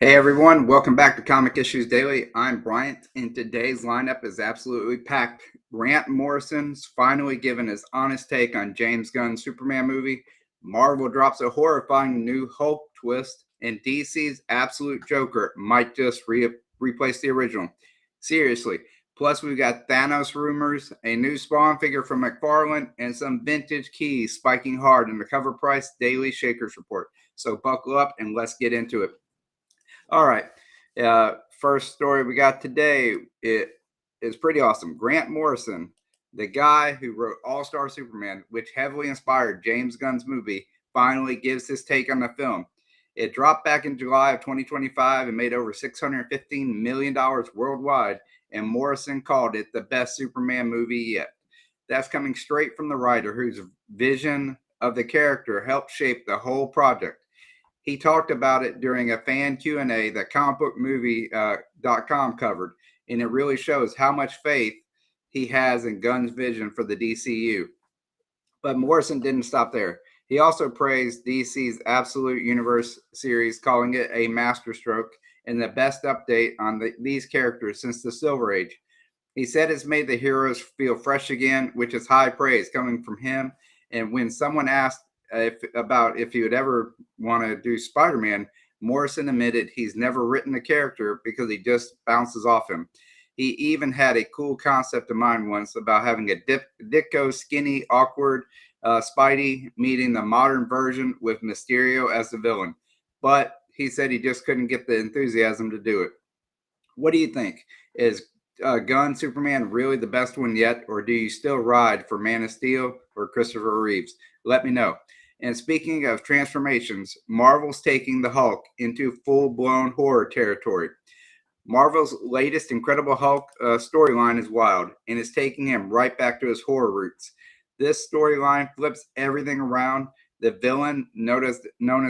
Hey everyone, welcome back to Comic Issues Daily. I'm Bryant, and today's lineup is absolutely packed. Grant Morrison's finally given his honest take on James Gunn Superman movie. Marvel drops a horrifying new Hulk twist, and DC's absolute Joker might just replace the original. Seriously. Plus, we've got Thanos rumors, a new Spawn figure from McFarlane, and some vintage keys spiking hard in the CovrPrice Daily Shakers Report. So buckle up and let's get into it. All right. First story we got today, it is pretty awesome. Grant Morrison, the guy who wrote All-Star Superman, which heavily inspired James Gunn's movie, finally gives his take on the film. It dropped back in July of 2025 and made over $615 million worldwide, and Morrison called it the best Superman movie yet. That's coming straight from the writer whose vision of the character helped shape the whole project. He talked about it during a fan Q&A that comicbookmovie.com covered, and it really shows how much faith he has in Gunn's vision for the DCU. But Morrison didn't stop there. He also praised DC's Absolute Universe series, calling it a masterstroke and the best update on these characters since the Silver Age. He said it's made the heroes feel fresh again, which is high praise coming from him. And when someone asked if he would ever want to do Spider-Man, Morrison admitted he's never written a character because he just bounces off him. He even had a cool concept in mind once about having a Ditko, skinny, awkward Spidey meeting the modern version with Mysterio as the villain. But he said he just couldn't get the enthusiasm to do it. What do you think? Is Gunn Superman really the best one yet, or do you still ride for Man of Steel or Christopher Reeves? Let me know. And speaking of transformations, Marvel's taking the Hulk into full-blown horror territory. Marvel's latest Incredible Hulk storyline is wild, and is taking him right back to his horror roots. This storyline flips everything around. The villain, known as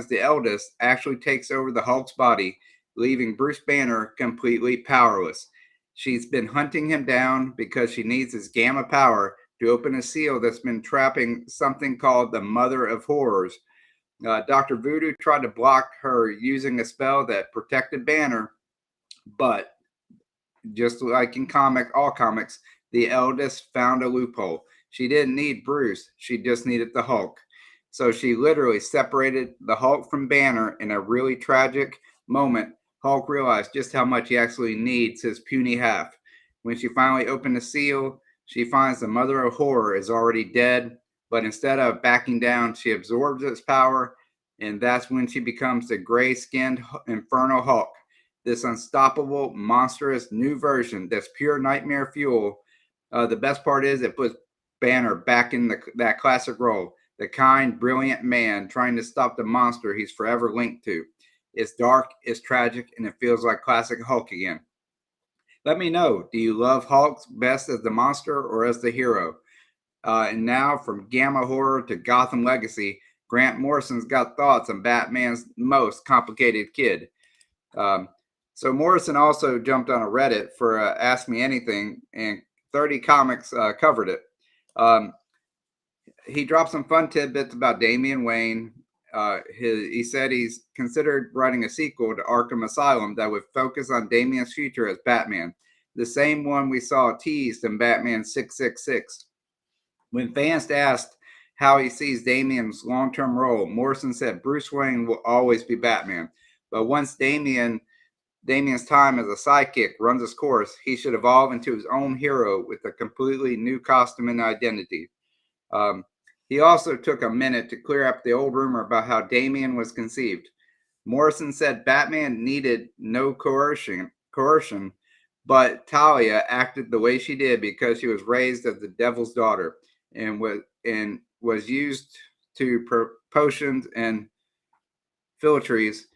the Eldest, actually takes over the Hulk's body, leaving Bruce Banner completely powerless. She's been hunting him down because she needs his gamma power to open a seal that's been trapping something called the Mother of Horrors. Dr. Voodoo tried to block her using a spell that protected Banner, but just like in all comics, the Eldest found a loophole. She didn't need Bruce, she just needed the Hulk. So she literally separated the Hulk from Banner in a really tragic moment. Hulk realized just how much he actually needs his puny half. When she finally opened the seal, she finds the Mother of Horror is already dead, but instead of backing down, she absorbs its power, and that's when she becomes the gray-skinned Infernal Hulk. This unstoppable, monstrous new version that's pure nightmare fuel. The best part is it puts Banner back in that classic role, the kind, brilliant man trying to stop the monster he's forever linked to. It's dark, it's tragic, and it feels like classic Hulk again. Let me know, do you love Hulk best as the monster or as the hero? And now, from Gamma Horror to Gotham Legacy, Grant Morrison's got thoughts on Batman's most complicated kid. So Morrison also jumped on a Reddit for Ask Me Anything, and 30 Comics covered it. He dropped some fun tidbits about Damian Wayne. He said he's considered writing a sequel to Arkham Asylum that would focus on Damian's future as Batman, the same one we saw teased in Batman 666. When fans asked how he sees Damian's long-term role, Morrison said Bruce Wayne will always be Batman, but once Damian's time as a sidekick runs its course, he should evolve into his own hero with a completely new costume and identity. He also took a minute to clear up the old rumor about how Damian was conceived. Morrison said Batman needed no coercion, but Talia acted the way she did because she was raised as the devil's daughter and was used to potions and phylacteries.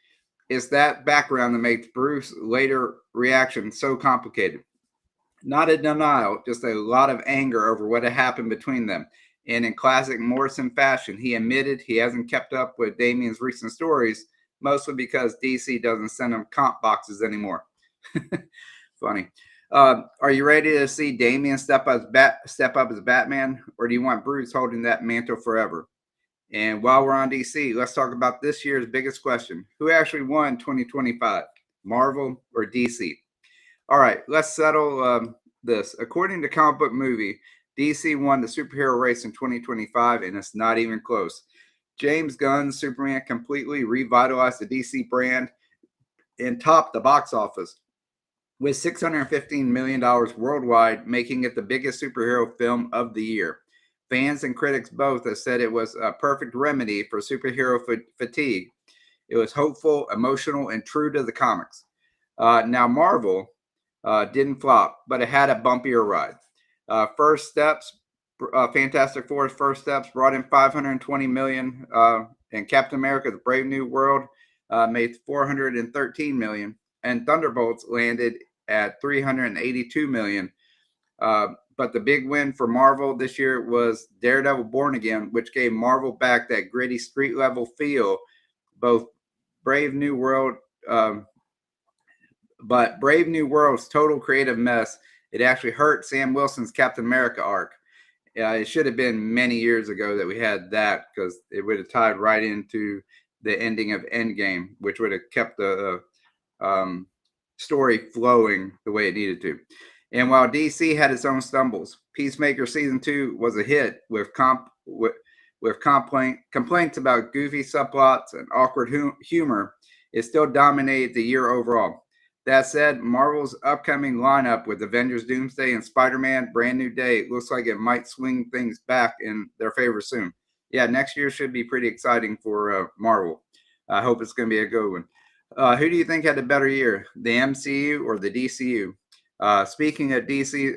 It's that background that makes Bruce's later reaction so complicated. Not a denial, just a lot of anger over what had happened between them. And in classic Morrison fashion, he admitted he hasn't kept up with Damian's recent stories, mostly because DC doesn't send him comp boxes anymore. Funny. Are you ready to see Damian step up as Batman, or do you want Bruce holding that mantle forever? And while we're on DC, let's talk about this year's biggest question. Who actually won 2025? Marvel or DC? All right, let's settle this. According to Comic Book Movie, DC won the superhero race in 2025, and it's not even close. James Gunn Superman completely revitalized the DC brand and topped the box office with $615 million worldwide, making it the biggest superhero film of the year. Fans and critics both have said it was a perfect remedy for superhero fatigue. It was hopeful, emotional, and true to the comics. Now, Marvel didn't flop, but it had a bumpier ride. First Steps, Fantastic Four's First Steps brought in $520 million, and Captain America's Brave New World made $413 million, and Thunderbolts landed at $382 million. But the big win for Marvel this year was Daredevil Born Again, which gave Marvel back that gritty street level feel. Both Brave New World, but Brave New World's total creative mess, it actually hurt Sam Wilson's Captain America arc. It should have been many years ago that we had that, because it would have tied right into the ending of Endgame, which would have kept the story flowing the way it needed to. And while DC had its own stumbles, Peacemaker Season 2 was a hit with complaints about goofy subplots and awkward humor. It still dominated the year overall. That said, Marvel's upcoming lineup with Avengers, Doomsday, and Spider-Man Brand New Day looks like it might swing things back in their favor soon. Yeah, next year should be pretty exciting for Marvel. I hope it's going to be a good one. Who do you think had a better year, the MCU or the DCU? Speaking of DC,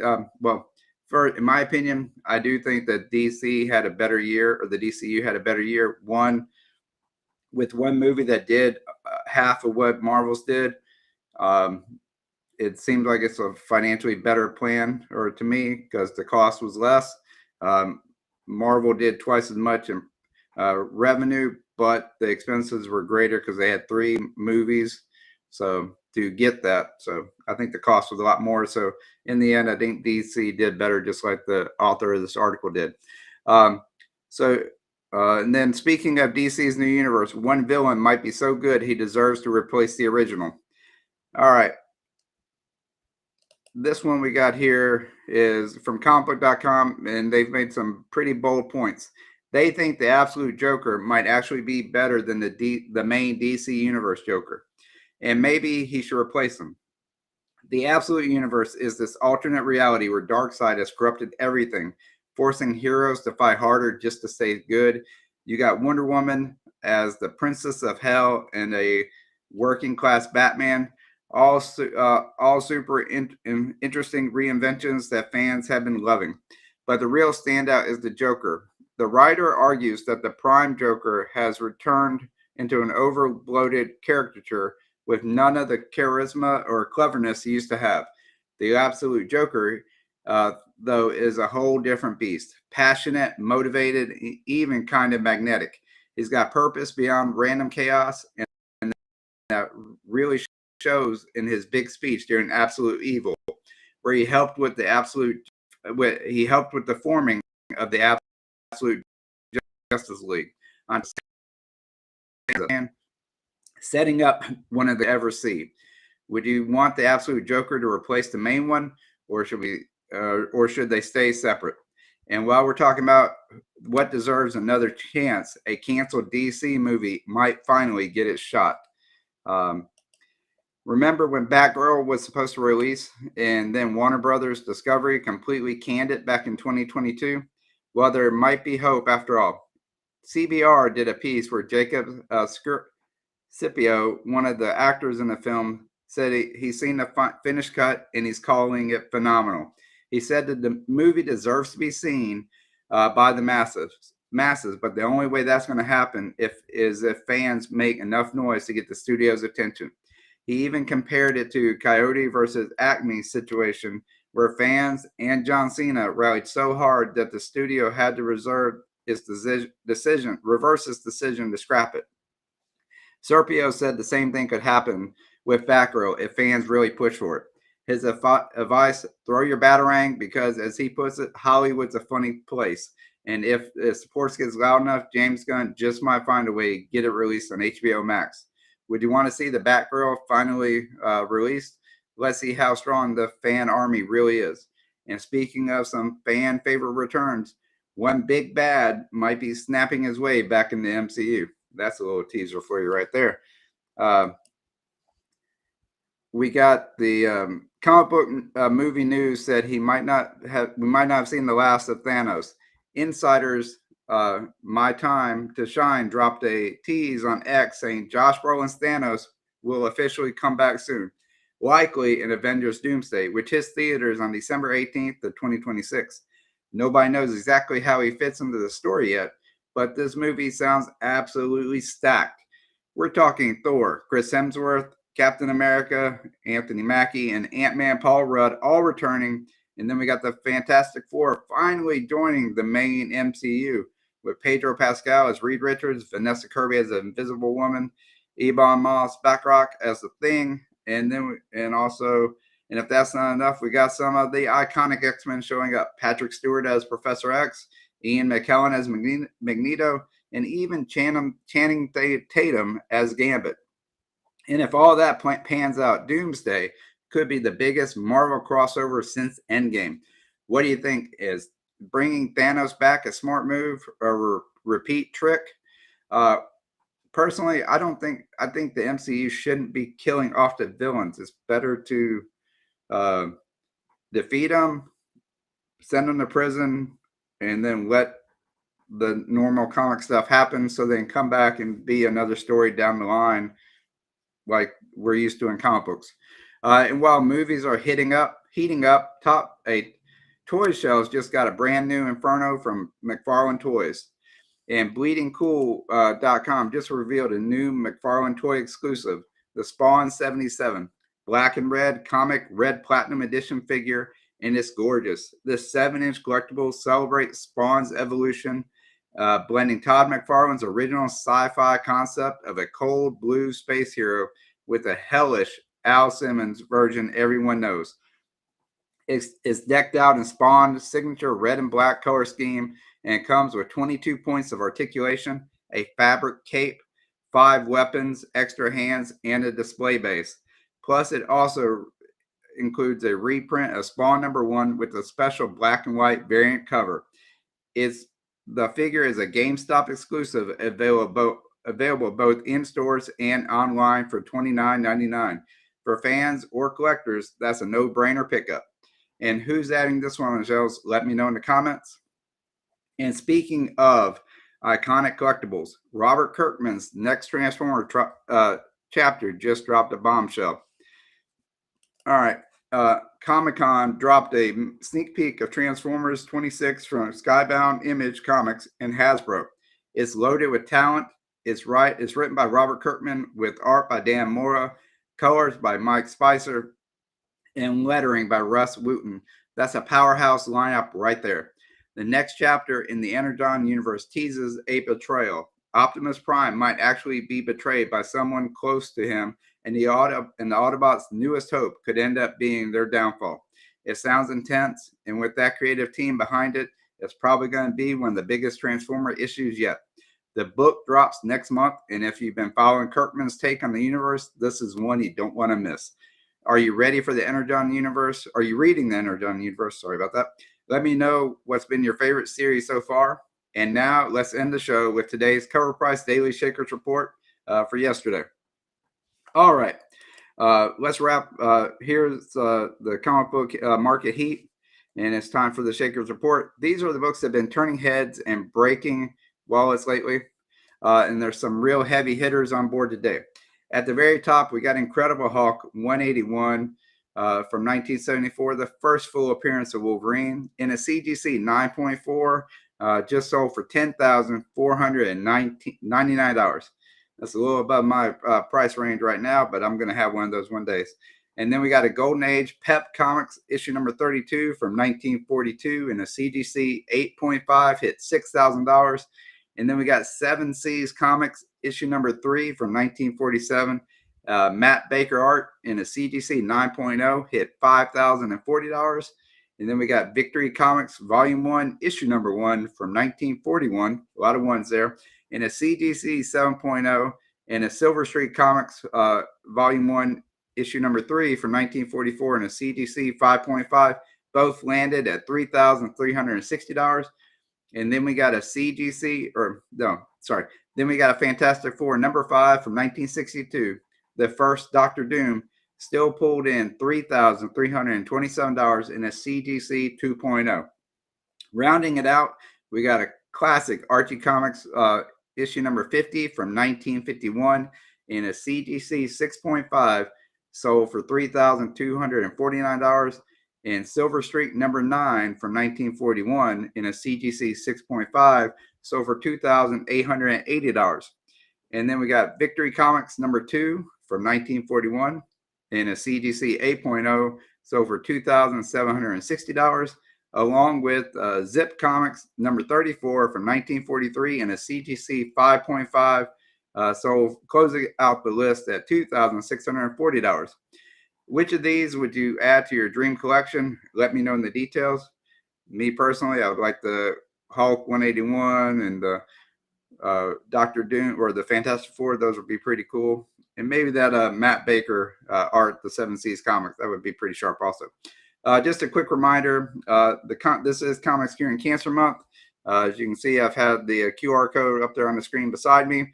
in my opinion, I do think that DC had a better year, or the DCU had a better year. One movie that did half of what Marvel's did. It seems like it's a financially better plan, or to me, because the cost was less. Marvel did twice as much in revenue, but the expenses were greater because they had 3 movies. So to get that, so I think the cost was a lot more. So in the end, I think DC did better, just like the author of this article did. And then speaking of DC's new universe, one villain might be so good he deserves to replace the original. All right. This one we got here is from comicbook.com, and they've made some pretty bold points. They think the absolute Joker might actually be better than the main DC Universe Joker, and maybe he should replace him. The absolute universe is this alternate reality where Darkseid has corrupted everything, forcing heroes to fight harder just to stay good. You got Wonder Woman as the Princess of Hell and a working class Batman. All super interesting reinventions that fans have been loving. But the real standout is the Joker. The writer argues that the Prime Joker has returned into an overbloated caricature with none of the charisma or cleverness he used to have. The absolute Joker, though, is a whole different beast. Passionate, motivated, even kind of magnetic. He's got purpose beyond random chaos, and that really shows in his big speech during Absolute Evil, where he helped with the forming of the Absolute Justice League, on setting up one of the ever see. Would you want the Absolute Joker to replace the main one, or should they stay separate? And while we're talking about what deserves another chance, a canceled DC movie might finally get its shot. Remember when Batgirl was supposed to release, and then Warner Brothers Discovery completely canned it back in 2022? Well, there might be hope after all. CBR did a piece where Jacob Scipio, one of the actors in the film, said he's seen the finished cut and he's calling it phenomenal. He said that the movie deserves to be seen by the masses, but the only way that's going to happen is if fans make enough noise to get the studio's attention. He even compared it to Coyote versus Acme situation, where fans and John Cena rallied so hard that the studio had to reverse its decision to scrap it. Serpio said the same thing could happen with Batgirl if fans really push for it. His advice: throw your batarang, because, as he puts it, Hollywood's a funny place. And if the support gets loud enough, James Gunn just might find a way to get it released on HBO Max. Would you want to see the Batgirl finally released? Let's see how strong the fan army really is. And speaking of some fan favorite returns, one big bad might be snapping his way back in the MCU. That's a little teaser for you right there. We got the comic book movie news said we might not have seen the last of Thanos. Insiders, My Time to Shine dropped a tease on X saying Josh Brolin's Thanos will officially come back soon, likely in Avengers Doomsday, which hits theaters on December 18th of 2026. Nobody knows exactly how he fits into the story yet, but this movie sounds absolutely stacked. We're talking Thor, Chris Hemsworth, Captain America, Anthony Mackie, and Ant-Man Paul Rudd all returning. And then we got the Fantastic Four finally joining the main MCU with Pedro Pascal as Reed Richards, Vanessa Kirby as the Invisible Woman, Ebon Moss-Bachrach as the Thing, and if that's not enough, we got some of the iconic X-Men showing up. Patrick Stewart as Professor X, Ian McKellen as Magneto, and even Channing Tatum as Gambit. And if all that pans out, Doomsday could be the biggest Marvel crossover since Endgame. What do you think? Is bringing Thanos back a smart move or a repeat trick? Personally, I think the MCU shouldn't be killing off the villains. It's better to defeat them, send them to prison, and then let the normal comic stuff happen so they can come back and be another story down the line like we're used to in comic books. And while movies are heating up, Top 8 toy shelves just got a brand new Infernal from McFarlane Toys. And BleedingCool.com just revealed a new McFarlane toy exclusive, the Spawn 77, black and red comic red platinum edition figure, and it's gorgeous. This 7-inch collectible celebrates Spawn's evolution, blending Todd McFarlane's original sci-fi concept of a cold blue space hero with a hellish Al Simmons version everyone knows. It's decked out in Spawn's signature red and black color scheme, and it comes with 22 points of articulation, a fabric cape, 5 weapons, extra hands, and a display base. Plus, it also includes a reprint of Spawn #1 with a special black and white variant cover. The figure is a GameStop exclusive, available both in stores and online for $29.99. For fans or collectors, that's a no-brainer pickup. And who's adding this one on the shelves? Let me know in the comments. And speaking of iconic collectibles, Robert Kirkman's next Transformer chapter just dropped a bombshell. All right. Comic-Con dropped a sneak peek of Transformers 26 from Skybound Image Comics and Hasbro. It's loaded with talent. It's written by Robert Kirkman with art by Dan Mora, colors by Mike Spicer, and lettering by Russ Wooten. That's a powerhouse lineup right there. The next chapter in the Energon universe teases a betrayal. Optimus Prime might actually be betrayed by someone close to him, and the Autobots' newest hope could end up being their downfall. It sounds intense, and with that creative team behind it, it's probably going to be one of the biggest Transformer issues yet. The book drops next month, and if you've been following Kirkman's take on the universe, this is one you don't want to miss. Are you ready for the Energon universe? Are you reading the Energon universe? Sorry about that. Let me know what's been your favorite series so far. And now let's end the show with today's CovrPrice Daily Shakers Report for yesterday. All right. Let's wrap. Here's the comic book market heat, and it's time for the Shakers Report. These are the books that have been turning heads and breaking wallets lately, and there's some real heavy hitters on board today. At the very top, we got Incredible Hulk 181 from 1974, the first full appearance of Wolverine in a CGC 9.4, just sold for $10,499. That's a little above my price range right now, but I'm going to have one of those one day. And then we got a Golden Age Pep Comics issue number 32 from 1942 in a CGC 8.5, hit $6,000. And then we got 7 Seas Comics issue number 3 from 1947. Matt Baker art in a CGC 9.0, hit $5,040. And then we got Victory Comics Volume 1, issue number 1 from 1941. A lot of ones there. In a CGC 7.0, and a Silver Street Comics Volume 1, Issue number 3 from 1944 and a CGC 5.5. Both landed at $3,360. And then we got a CGC, then we got a Fantastic Four number 5 from 1962. The first Doctor Doom still pulled in $3,327 in a CGC 2.0. Rounding it out, we got a classic Archie Comics issue number 50 from 1951 in a CGC 6.5, sold for $3,249. And Silver Street number 9 from 1941 in a CGC 6.5, sold for $2,880. And then we got Victory Comics number 2 from 1941 in a CGC 8.0, sold for $2,760, along with Zip Comics number 34 from 1943 in a CGC 5.5, so closing out the list at $2,640. Which of these would you add to your dream collection? Let me know in the details. Me personally, I would like the Hulk 181 and the Doctor Doom or the Fantastic Four. Those would be pretty cool. And maybe that Matt Baker art, the Seven Seas comics, that would be pretty sharp also. Just a quick reminder, this is Comics Curing Cancer Month. As you can see, I've had the QR code up there on the screen beside me.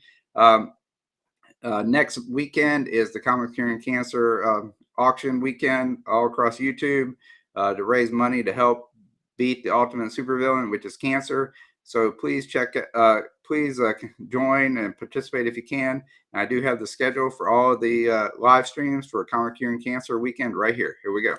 Next weekend is the Comics Curing Cancer auction weekend all across YouTube to raise money to help beat the ultimate supervillain, which is cancer. So please join and participate if you can. And I do have the schedule for all of the live streams for Comic Curing Cancer weekend right here. Here we go.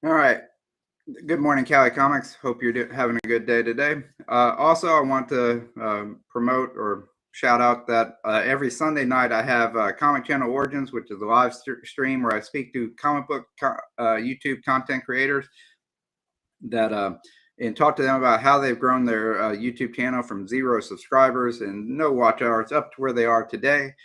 All right. Good morning, Cali Comics. Hope you're having a good day today. Also, I want to promote or shout out that every Sunday night I have Comic Channel Origins, which is a live stream where I speak to comic book YouTube content creators that and talk to them about how they've grown their YouTube channel from 0 subscribers and no watch hours up to where they are today.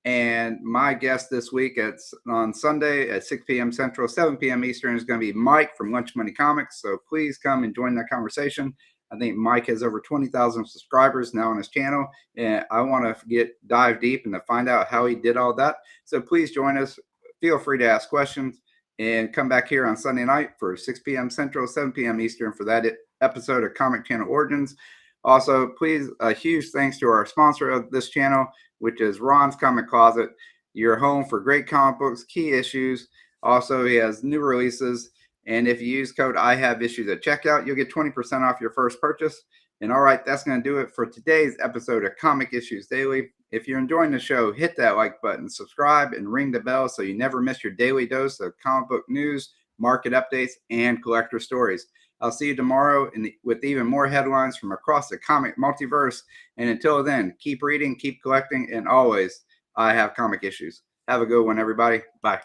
And my guest this week on Sunday at 6 p.m. Central, 7 p.m. Eastern is going to be Mike from Lunch Money Comics. So please come and join that conversation. I think Mike has over 20,000 subscribers now on his channel, and I want to dive deep and to find out how he did all that. So please join us. Feel free to ask questions and come back here on Sunday night for 6 p.m. Central, 7 p.m. Eastern for that episode of Comic Channel Origins. Also, please, a huge thanks to our sponsor of this channel, which is Ron's Comic Closet, your home for great comic books, key issues. Also, he has new releases. And if you use code I have issues at checkout, you'll get 20% off your first purchase. And all right, that's going to do it for today's episode of Comic Issues Daily. If you're enjoying the show, hit that like button, subscribe, and ring the bell so you never miss your daily dose of comic book news, market updates, and collector stories. I'll see you tomorrow with even more headlines from across the comic multiverse. And until then, keep reading, keep collecting, and always, I have comic issues. Have a good one, everybody. Bye.